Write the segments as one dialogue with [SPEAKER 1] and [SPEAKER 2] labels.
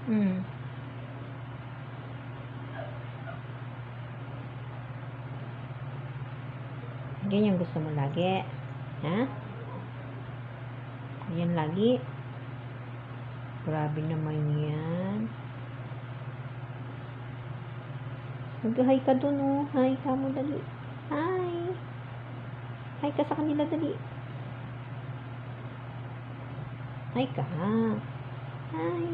[SPEAKER 1] Hmm. Ganyan gusto mo lagi? Ha? Ganyan lagi? Grabe naman yan. Mag-hi ka dun, oh. Hi ka mo, dali. Hi. Hi ka sa kanila, dali. Hi ka. Hi.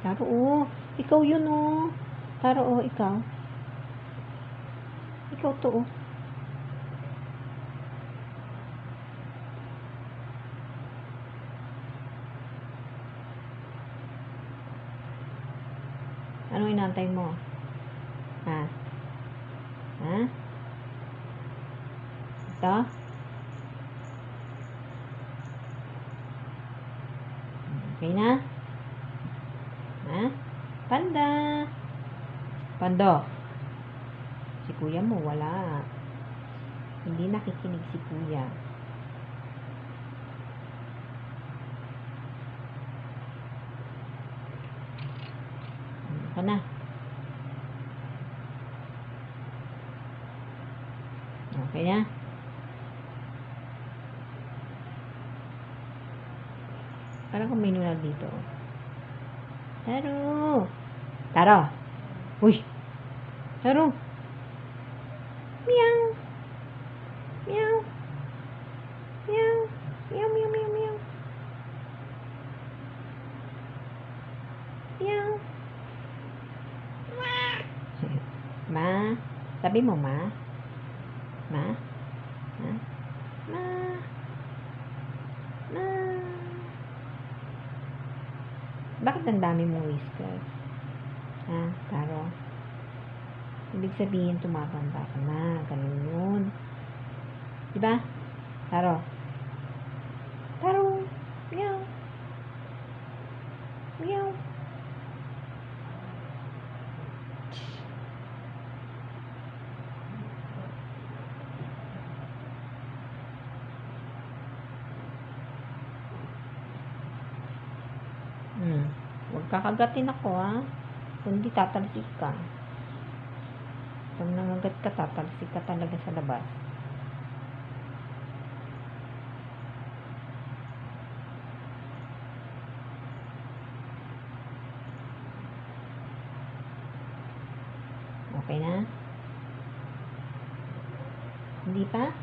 [SPEAKER 1] Taro, oh. Ikaw yun, oh. Taro, oh, ikaw. Ikaw to, oh. Anong inantay mo? Ha? Ha? Ito? Okay na? Ha? Panda! Pando! Si kuya mo, wala. Hindi nakikinig si kuya. Ano na? Okay na? Parang kung may nunal dito. Taro! Taro! Uy! Taro! Meow! Meow! Meow! Meow, meow, meow, meow. Meow! Ma? Sabi mo, ma? Ma? Ha? Ma? Ma? Bakit ang dami mong whiskers? Ha? Taro? Ibig sabihin, tumatanda ka na. Ganun yun. Diba? Taro? Taro? Meow? Meow? Huwag kakagatin ako, ha? Kundi tatalsik ka. Pag nangagat ka, tatalsik ka talaga sa labas. Okay na? Hindi pa?